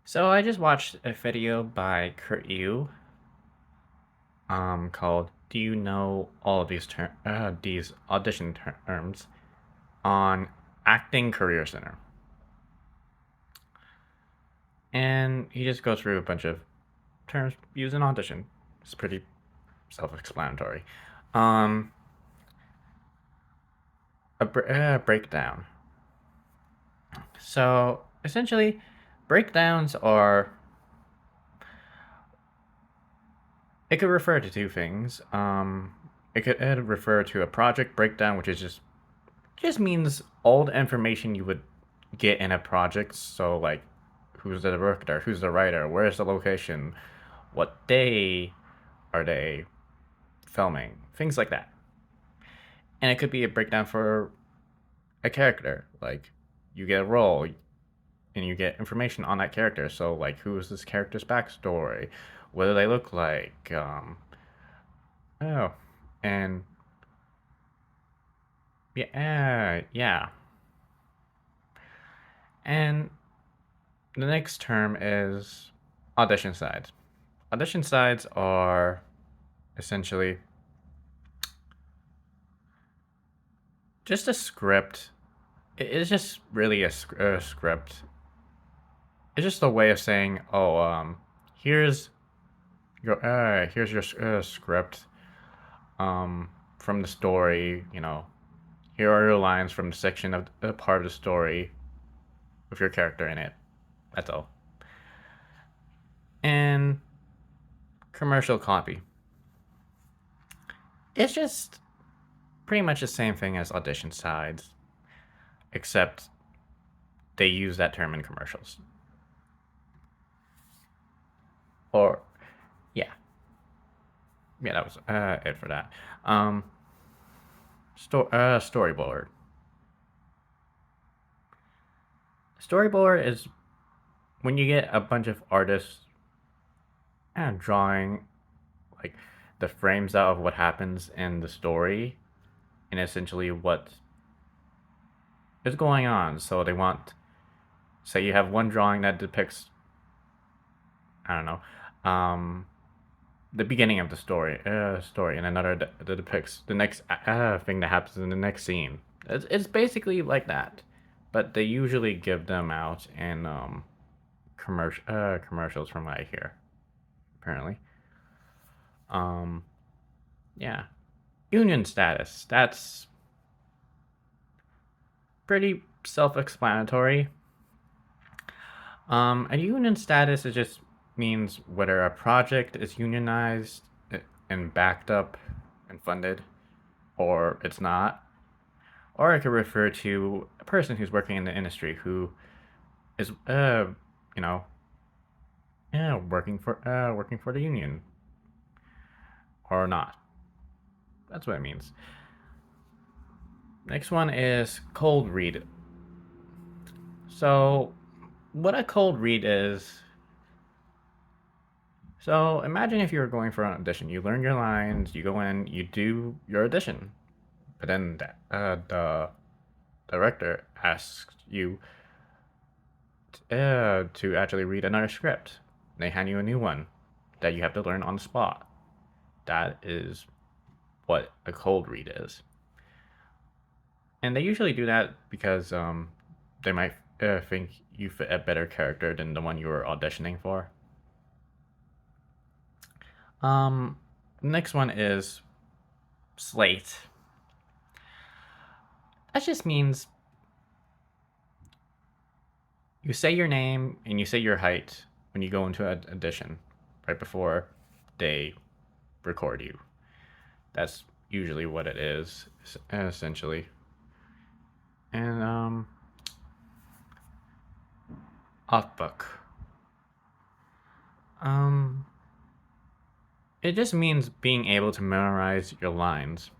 So I just watched a video by Kurt Yu, called "Do You Know All of these audition terms on Acting Career Center," and he just goes through a bunch of terms used in audition. It's pretty self-explanatory. Um, breakdown. So essentially, breakdowns are it could refer to two things. It could refer to a project breakdown, which is just means all the information you would get in a project. So like, who's the director, who's the writer, where's the location, what day are they filming, things like that. And it could be a breakdown for a character, like you get a role and you get information on that character. So like, who is this character's backstory, what do they look like, oh, and yeah. And the next term is audition sides. Audition sides are essentially just a script. It's just really a script. It's just a way of saying, oh, here's here's your script, from the story. Here are your lines from the section of the part of the story with your character in it. That's all. And commercial copy. It's just pretty much the same thing as audition sides, except they use that term in commercials. Or yeah, yeah, that was it for that. Um, storyboard. Storyboard is when you get a bunch of artists drawing like the frames out of what happens in the story and essentially what is going on. So they want, say, you have one drawing that depicts, I don't know, the beginning of the story, and another that depicts the next thing that happens in the next scene. It's basically like that, but they usually give them out in commercials from what I hear. Apparently, um, yeah. Union status. That's pretty self-explanatory. A union status, it just means whether a project is unionized and backed up and funded, or it's not. Or it could refer to a person who's working in the industry who is, you know, working for the union or not. That's what it means. Next one is cold read. So, what a cold read is. So, imagine if you were going for an audition. You learn your lines, you go in, you do your audition, but then the director asks you to actually read another script. They hand you a new one that you have to learn on the spot. That is what a cold read is. And they usually do that because they might think you fit a better character than the one you were auditioning for. Um, Next one is slate. That just means you say your name and you say your height when you go into an audition right before they record you. That's usually what it is, essentially. And off book. Um, it just means being able to memorize your lines,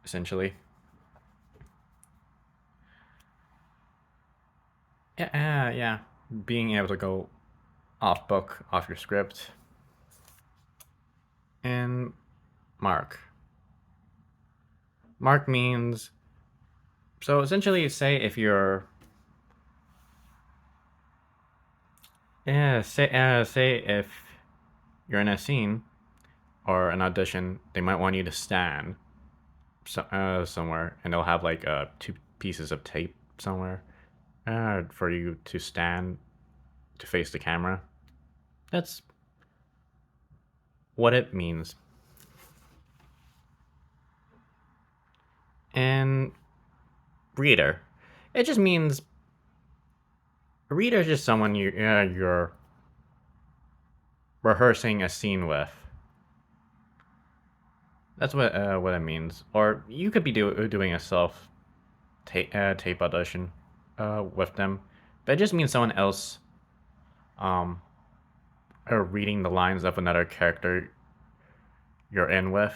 essentially. Yeah. Being able to go off book, off your script. And mark. Mark means, so essentially, say if you're Yeah, say if you're in a scene or an audition, they might want you to stand somewhere, and they'll have like two pieces of tape somewhere for you to stand to face the camera. That's what it means. And reader, it just means a reader is just someone you're rehearsing a scene with. That's what it means. Or you could be doing a tape audition with them. But it just means someone else um reading the lines of another character you're in with.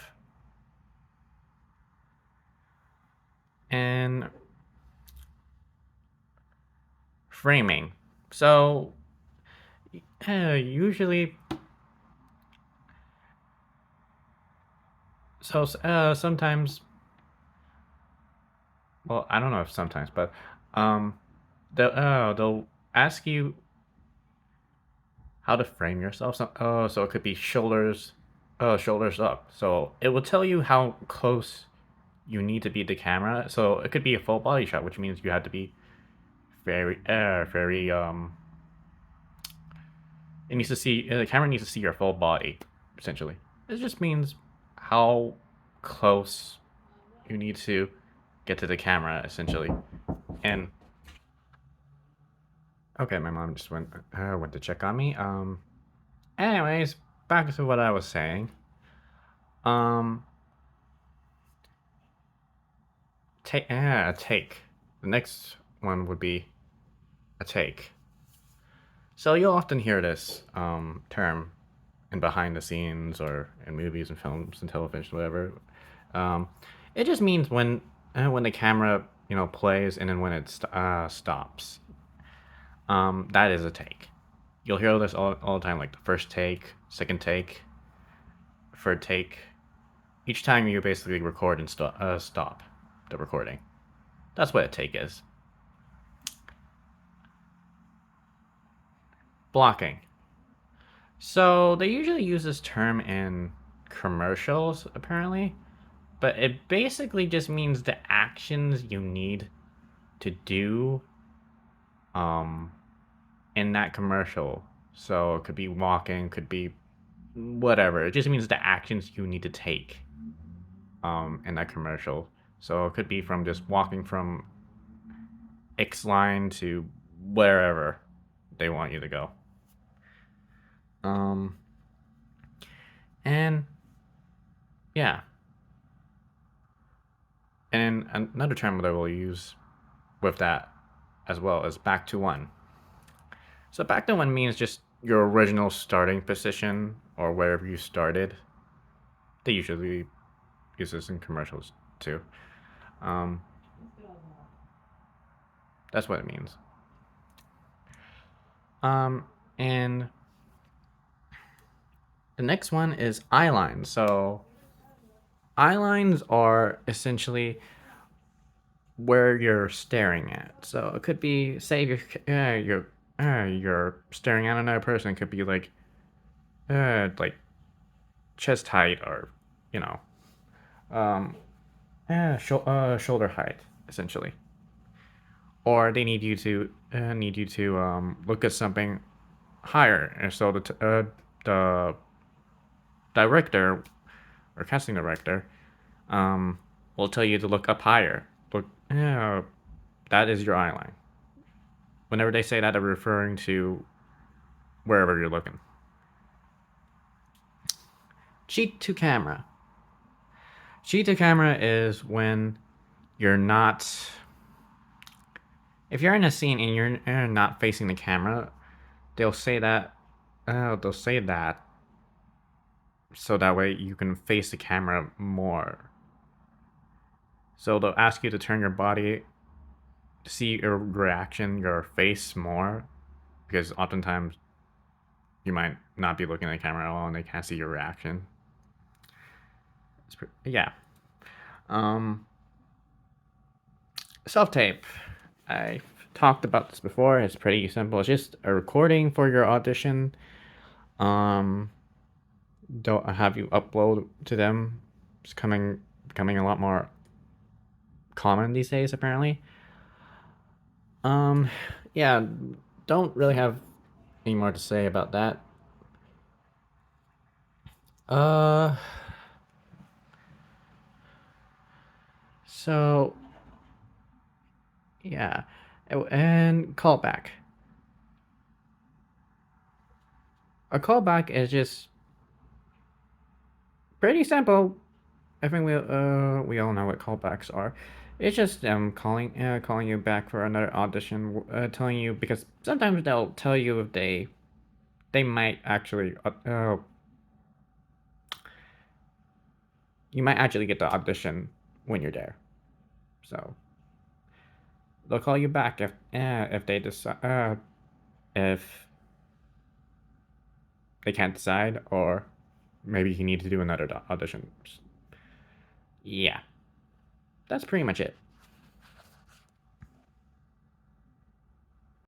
And framing. So usually sometimes, well, I don't know if sometimes, but um they'll ask you how to frame yourself. So it could be shoulders up. So it will tell you how close you need to be to the camera. So it could be a full body shot, which means you have to be very it needs to see the camera needs to see your full body. Essentially, it just means how close you need to get to the camera. Essentially, and okay, my mom just went to check on me. Anyways, back to what I was saying. Um, take. The next one would be a take. So you'll often hear this term in behind the scenes or in movies and films and television, whatever. Um, it just means when the camera plays and then when it stops. That is a take. You'll hear this all the time, like the first take, second take, third take. Each time you basically record and stop the recording. That's what a take is. Blocking. So they usually use this term in commercials, apparently, but it basically just means the actions you need to do um, in that commercial. So it could be walking, could be whatever. It just means the actions you need to take in that commercial. So it could be from just walking from X line to wherever they want you to go. Um, and yeah, and another term that we'll use with that as well is back to one. So back to one means just your original starting position or wherever you started. They usually use this in commercials too. Um, that's what it means. And the next one is eye lines. So eye lines are essentially where you're staring at. So it could be, say, you're staring at another person. It could be like chest height or you know, um, shoulder height essentially. Or they need you to look at something higher, and so the director or casting director um, will tell you to look up higher. Look, that is your eye line. Whenever they say that, they're referring to wherever you're looking. Cheat to camera. Cheat to camera is when you're not. If you're in a scene and you're not facing the camera, they'll say that. They'll say that so that way you can face the camera more. So they'll ask you to turn your body to see your reaction, your face more, because oftentimes you might not be looking at the camera at all and they can't see your reaction. Yeah. Um, Self tape. I talked about this before. It's pretty simple. It's just a recording for your audition. Um, don't have you upload to them. It's becoming a lot more common these days, apparently. Um, yeah, don't really have any more to say about that. Uh, so yeah, and callback. A callback is just pretty simple. I think we all know what callbacks are. It's just calling you back for another audition, telling you because sometimes they'll tell you if they might actually you might actually get the audition when you're there. So they'll call you back if they decide if they can't decide or maybe you need to do another audition. Yeah, that's pretty much it.